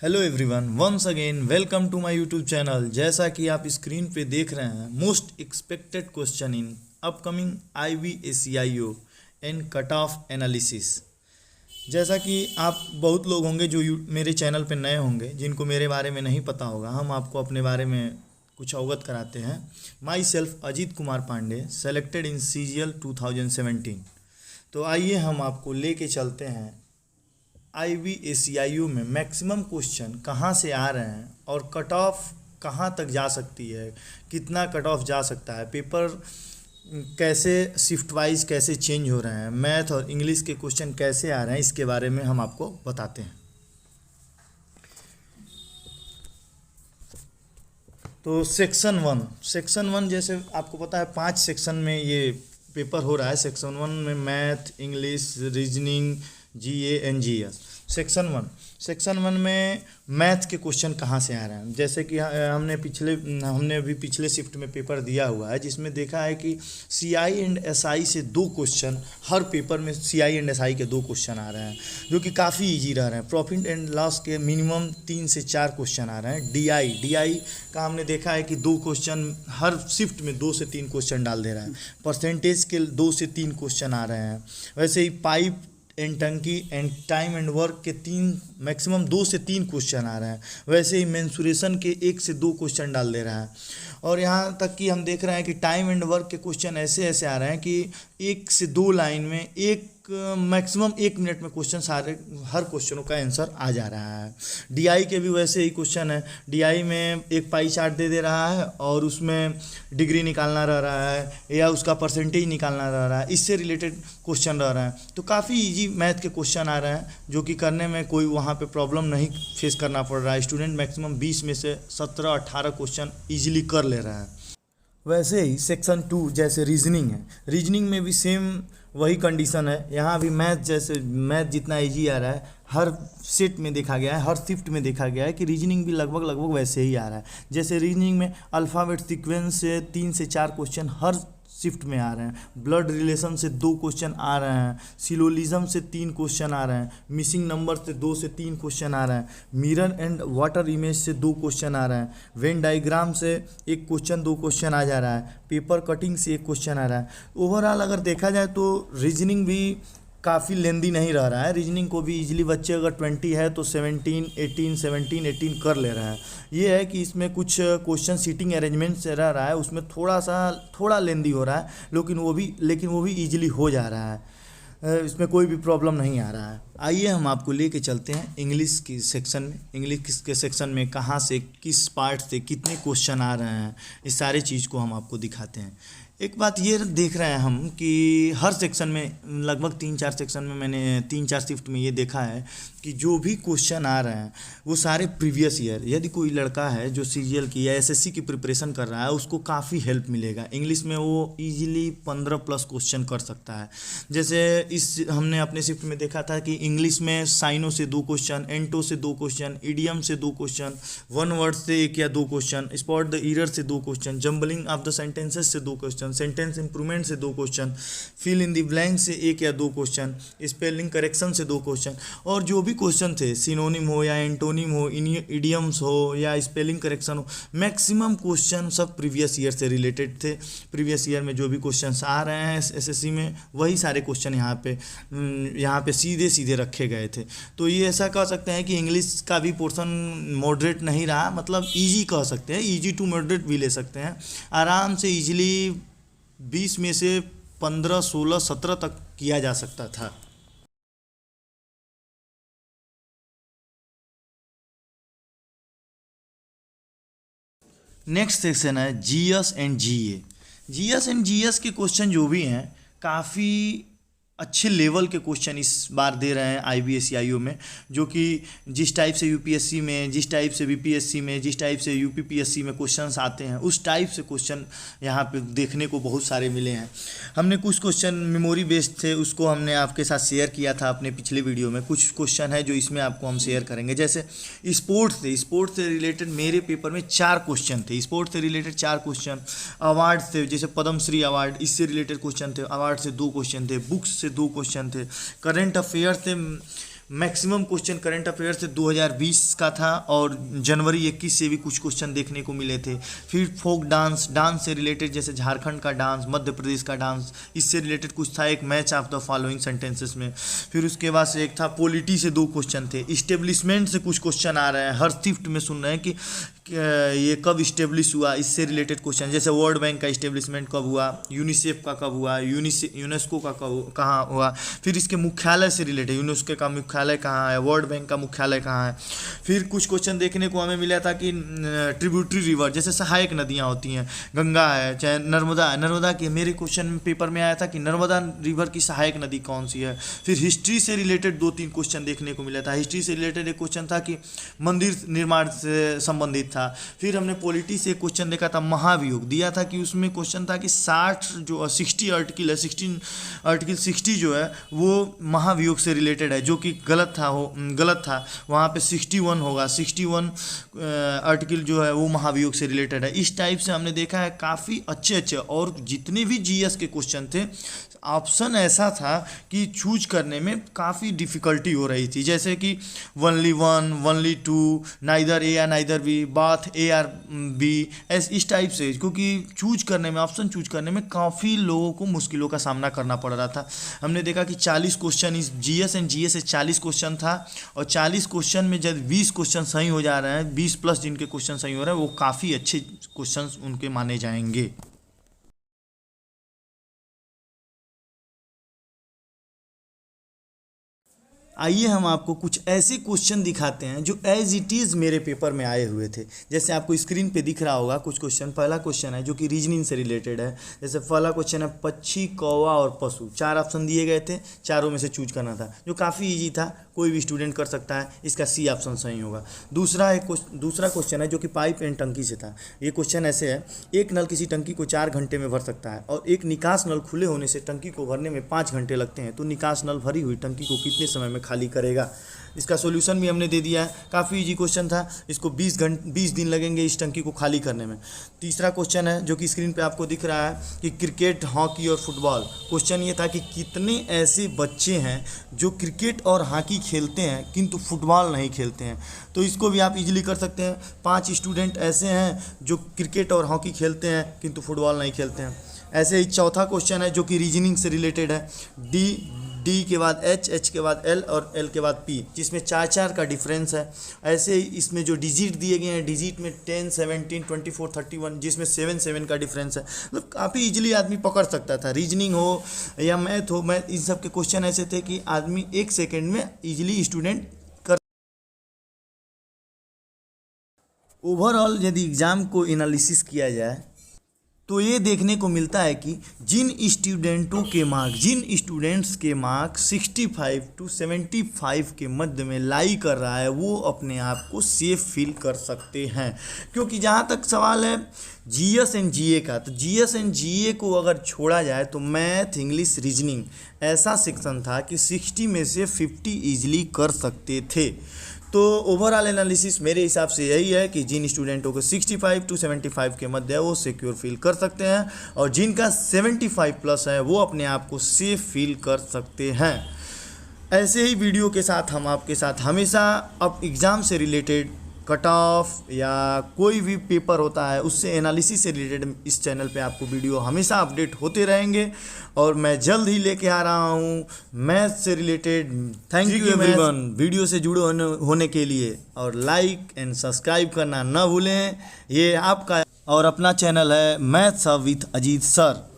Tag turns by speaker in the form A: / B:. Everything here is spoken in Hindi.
A: Hello everyone, once again welcome to my YouTube channel. जैसा कि आप स्क्रीन पे देख रहे हैं, most expected question in upcoming IBACIO and cut off analysis. जैसा कि आप बहुत लोग होंगे जो मेरे चैनल पे नए होंगे, जिनको मेरे बारे में नहीं पता होगा, हम आपको अपने बारे में कुछ अवगत कराते हैं। Myself Ajit Kumar Pandey, selected in CGL 2017। तो आइए हम आपको लेके चलते हैं IBACIO में मैक्सिमम क्वेश्चन कहाँ से आ रहे हैं और कट ऑफ कहाँ तक जा सकती है, कितना कट ऑफ जा सकता है, पेपर कैसे शिफ्ट वाइज कैसे चेंज हो रहे हैं, मैथ और इंग्लिश के क्वेश्चन कैसे आ रहे हैं, इसके बारे में हम आपको बताते हैं। तो सेक्शन वन जैसे आपको पता है 5 सेक्शन में ये पेपर हो रहा है। सेक्शन 1 में math, English, reasoning, GA and GS। Section one में मैथ के क्वेश्चन कहाँ से आ रहे हैं, जैसे कि हमने अभी पिछले शिफ्ट में पेपर दिया हुआ है, जिसमें देखा है कि CI एंड SI से 2 क्वेश्चन हर पेपर में CI एंड SI के 2 क्वेश्चन आ रहे हैं, जो कि काफ़ी इजी रह रहे हैं। प्रॉफिट एंड लॉस के मिनिमम 3 से 4 क्वेश्चन आ रहे हैं। DI का हमने देखा है कि 2 क्वेश्चन हर शिफ्ट में 2 से 3 क्वेश्चन डाल दे रहा है। परसेंटेज के 2 से 3 क्वेश्चन आ रहे हैं। वैसे ही पाइप एंड टंकी एंड टाइम एंड वर्क के 3 मैक्सिमम 2 से 3 क्वेश्चन आ रहे हैं। वैसे ही मेंसुरेशन के 1 से 2 क्वेश्चन डाल दे रहा है। और यहाँ तक कि हम देख रहे हैं कि टाइम एंड वर्क के क्वेश्चन ऐसे ऐसे आ रहे हैं कि 1 से 2 लाइन में मैक्सिमम 1 मिनट में क्वेश्चन सारे हर क्वेश्चनों का आंसर आ जा रहा है। DI के भी वैसे ही क्वेश्चन है। DI में एक पाई चार्ट दे रहा है और उसमें डिग्री निकालना रह रहा है या उसका परसेंटेज निकालना रह रहा है, इससे रिलेटेड क्वेश्चन रह रहा है। तो काफ़ी इजी मैथ के क्वेश्चन आ रहे हैं, जो कि करने में कोई वहाँ पे प्रॉब्लम नहीं फेस करना पड़ रहा है। स्टूडेंट मैक्सिमम 20 में से 17-18 क्वेश्चन ईजिली कर ले रहा है। वैसे ही सेक्शन 2 जैसे रीजनिंग है, रीजनिंग में भी सेम वही कंडीशन है। यहाँ भी मैथ जितना इजी आ रहा है, हर सेट में देखा गया है, हर शिफ्ट में देखा गया है कि रीजनिंग भी लगभग वैसे ही आ रहा है। जैसे रीजनिंग में अल्फ़ाबेट सीक्वेंस से 3 से 4 क्वेश्चन हर शिफ्ट में आ रहे हैं। ब्लड रिलेशन से 2 क्वेश्चन आ रहे हैं। सिलोलिज्म से 3 क्वेश्चन आ रहे हैं। मिसिंग नंबर से 2 से 3 क्वेश्चन आ रहे हैं। मिरर एंड वाटर इमेज से 2 क्वेश्चन आ रहे हैं। वेन डायग्राम से 1 क्वेश्चन 2 क्वेश्चन आ जा रहा है। पेपर कटिंग से 1 क्वेश्चन आ रहा है। ओवरऑल अगर देखा जाए तो रीजनिंग भी काफ़ी लेंदी नहीं रह रहा है। रीजनिंग को भी इजीली बच्चे अगर 20 है तो 17 18 कर ले रहा है। ये है कि इसमें कुछ क्वेश्चन सीटिंग अरेंजमेंट से रह रहा है, उसमें थोड़ा लेंदी हो रहा है, लेकिन वो भी इजीली हो जा रहा है। इसमें कोई भी प्रॉब्लम नहीं आ रहा है। आइए हम आपको लेके चलते हैं इंग्लिश की सेक्शन में। इंग्लिश के सेक्शन में कहाँ से किस पार्ट से कितने क्वेश्चन आ रहे हैं, इस सारे चीज़ को हम आपको दिखाते हैं। एक बात ये देख रहे हैं हम कि हर सेक्शन में लगभग 3-4 सेक्शन में मैंने 3-4 शिफ्ट में ये देखा है कि जो भी क्वेश्चन आ रहे हैं वो सारे प्रीवियस ईयर। यदि कोई लड़का है जो CGL की या SSC की प्रिपरेशन कर रहा है, उसको काफ़ी हेल्प मिलेगा। इंग्लिश में वो इजीली 15+ क्वेश्चन कर सकता है। जैसे हमने अपने शिफ्ट में देखा था कि इंग्लिश में साइनो से 2 क्वेश्चन, एंटो से 2 क्वेश्चन, इडियम से 2 क्वेश्चन, 1 वर्ड से 1 या 2 क्वेश्चन, स्पॉट द एरर से 2 question, jumbling of the sentences से 2 क्वेश्चन, सेंटेंस इंप्रूवमेंट से 2 question, fill in the blank से 1 या 2 क्वेश्चन, स्पेलिंग करेक्शन से 2 क्वेश्चन, और जो भी क्वेश्चन थे सिनोनिम हो या एंटोनिम हो, इडियम्स हो या स्पेलिंग करेक्शन हो, मैक्सिमम क्वेश्चन सब प्रीवियस ईयर से रिलेटेड थे। प्रीवियस ईयर में जो भी क्वेश्चन आ रहे हैं SSC में, वही सारे क्वेश्चन यहाँ पे सीधे सीधे रखे गए थे। तो ये ऐसा कह सकते हैं कि इंग्लिश का भी पोर्शन मॉडरेट नहीं रहा, मतलब ईजी कह सकते हैं, ईजी टू मॉडरेट भी ले सकते हैं। आराम से ईजिली 20 में से 15, 16, 17 तक किया जा सकता था। नेक्स्ट सेक्शन है GS and GA। GS and GS के क्वेश्चन जो भी हैं, काफ़ी अच्छे लेवल के क्वेश्चन इस बार दे रहे हैं IBACIO में, जो कि जिस टाइप से UPSC में, जिस टाइप से BPSC में, जिस टाइप से UPPSC में क्वेश्चंस आते हैं, उस टाइप से क्वेश्चन यहाँ पे देखने को बहुत सारे मिले हैं। हमने कुछ क्वेश्चन मेमोरी बेस्ड थे, उसको हमने आपके साथ शेयर किया था अपने पिछले वीडियो में। कुछ क्वेश्चन है जो इसमें आपको हम शेयर करेंगे। जैसे स्पोर्ट्स से रिलेटेड मेरे पेपर में 4 क्वेश्चन थे। स्पोर्ट्स से रिलेटेड 4 क्वेश्चन, अवार्ड से जैसे पद्मश्री अवार्ड, इससे रिलेटेड क्वेश्चन थे, अवार्ड से 2 क्वेश्चन थे, बुक्स से 2 क्वेश्चन थे, करंट अफेयर से मैक्सिमम क्वेश्चन करंट अफेयर से 2020 का था और जनवरी 21 से भी कुछ क्वेश्चन देखने को मिले थे। फिर फोक डांस, डांस से रिलेटेड जैसे झारखंड का डांस, मध्य प्रदेश का डांस, इससे रिलेटेड कुछ था, एक match of the following sentences में। फिर उसके बाद से एक था पॉलिटी से 2 क्वेश्चन थे। इस्टेब्लिशमेंट से कुछ क्वेश्चन आ रहे हैं, हर शिफ्ट में सुन रहे हैं कि ये कब इस्टेब्लिश हुआ, इससे रिलेटेड क्वेश्चन, जैसे वर्ल्ड बैंक का इस्टेब्लिशमेंट कब हुआ, यूनिसेफ का कब हुआ, यूनेस्को का कहाँ हुआ। फिर इसके मुख्यालय से रिलेटेड, यूनेस्को का मुख्यालय कहाँ है, वर्ल्ड बैंक का मुख्यालय कहाँ है। फिर कुछ क्वेश्चन देखने को हमें मिला था कि ट्रिब्यूटरी रिवर, जैसे सहायक नदियाँ होती हैं, गंगा है चाहे नर्मदा है, नर्मदा की मेरे क्वेश्चन पेपर में आया था कि नर्मदा रिवर की सहायक नदी कौन सी है। फिर हिस्ट्री से रिलेटेड 2-3 क्वेश्चन देखने को मिला था। हिस्ट्री से रिलेटेड एक क्वेश्चन था कि मंदिर निर्माण से संबंधित था। फिर हमने पॉलिटी से क्वेश्चन देखा था, महाभियोग दिया था कि उसमें क्वेश्चन था कि 60 आर्टिकल है, 60 जो है वो महाभियोग से रिलेटेड है, जो कि गलत था। वहाँ पे 61 होगा, 61 आर्टिकल जो है वो महाभियोग से रिलेटेड है। इस टाइप से हमने देखा है काफ़ी अच्छे और जितने भी जीएस के क्वेश्चन थे, ऑप्शन ऐसा था कि चूज करने में काफ़ी डिफ़िकल्टी हो रही थी, जैसे कि वनली 1, वनली 2, नाइदर ए या neither B, both A or B, इस टाइप से, क्योंकि ऑप्शन चूज करने में काफ़ी लोगों को मुश्किलों का सामना करना पड़ रहा था। हमने देखा कि 40 क्वेश्चन इस जीएस एंड जीएस से 40 क्वेश्चन था, और 40 क्वेश्चन में जब 20 क्वेश्चन सही हो जा रहे हैं, 20 प्लस जिनके क्वेश्चन सही हो रहे हैं, वो काफ़ी अच्छे क्वेश्चन उनके माने जाएंगे। आइए हम आपको कुछ ऐसे क्वेश्चन दिखाते हैं जो एज इट इज़ मेरे पेपर में आए हुए थे। जैसे आपको स्क्रीन पे दिख रहा होगा कुछ क्वेश्चन। पहला क्वेश्चन है जो कि रीजनिंग से रिलेटेड है। जैसे पहला क्वेश्चन है पक्षी, कौवा और पशु, 4 ऑप्शन दिए गए थे, चारों में से चूज करना था, जो काफ़ी ईजी था, कोई भी स्टूडेंट कर सकता है। इसका सी ऑप्शन सही होगा। दूसरा क्वेश्चन है जो कि पाइप एंड टंकी से था। ये क्वेश्चन ऐसे है, एक नल किसी टंकी को 4 घंटे में भर सकता है और एक निकास नल खुले होने से टंकी को भरने में 5 घंटे लगते हैं, तो निकास नल भरी हुई टंकी को कितने समय में खाली करेगा। इसका सॉल्यूशन भी हमने दे दिया है, काफ़ी इजी क्वेश्चन था। इसको 20 दिन लगेंगे इस टंकी को खाली करने में। तीसरा क्वेश्चन है जो कि स्क्रीन पे आपको दिख रहा है कि क्रिकेट, हॉकी और फुटबॉल। क्वेश्चन ये था कि कितने ऐसे बच्चे हैं जो क्रिकेट और हॉकी खेलते हैं किंतु फुटबॉल नहीं खेलते हैं। तो इसको भी आप इजीली कर सकते हैं। 5 स्टूडेंट ऐसे हैं जो क्रिकेट और हॉकी खेलते हैं किंतु फुटबॉल नहीं खेलते हैं। ऐसे ही चौथा क्वेश्चन है जो कि रीजनिंग से रिलेटेड है। डी के बाद एच के बाद एल और एल के बाद पी, जिसमें 4 का डिफरेंस है। ऐसे ही इसमें जो डिजिट दिए गए हैं, डिजिट में 10, 17, 24, 31, जिसमें 7 का डिफरेंस है। मतलब काफ़ी इजीली आदमी पकड़ सकता था। रीजनिंग हो या मैथ हो, इन सब के क्वेश्चन ऐसे थे कि आदमी 1 सेकेंड में इजीली स्टूडेंट कर। ओवरऑल यदि एग्ज़ाम को एनालिसिस किया जाए तो ये देखने को मिलता है कि जिन स्टूडेंट्स के मार्क 65 to 75 के मध्य में लाई कर रहा है, वो अपने आप को सेफ फील कर सकते हैं। क्योंकि जहाँ तक सवाल है जीएस एंड जीए का, तो जीएस एंड जीए को अगर छोड़ा जाए तो मैथ, इंग्लिश, रीजनिंग ऐसा सेक्शन था कि 60 में से 50 ईजिली कर सकते थे। तो ओवरऑल एनालिसिस मेरे हिसाब से यही है कि जिन स्टूडेंटों को 65 to 75 के मध्य है वो सिक्योर फील कर सकते हैं, और जिनका 75 प्लस है वो अपने आप को सेफ फील कर सकते हैं। ऐसे ही वीडियो के साथ हम आपके साथ हमेशा अब एग्ज़ाम से रिलेटेड, कट ऑफ या कोई भी पेपर होता है उससे एनालिसिस से रिलेटेड इस चैनल पे आपको वीडियो हमेशा अपडेट होते रहेंगे, और मैं जल्द ही लेके आ रहा हूँ मैथ से related. Thank you everyone video से जुड़े होने के लिए, और लाइक एंड सब्सक्राइब करना ना भूलें। ये आपका और अपना चैनल है मैथ्स विद अजीत सर।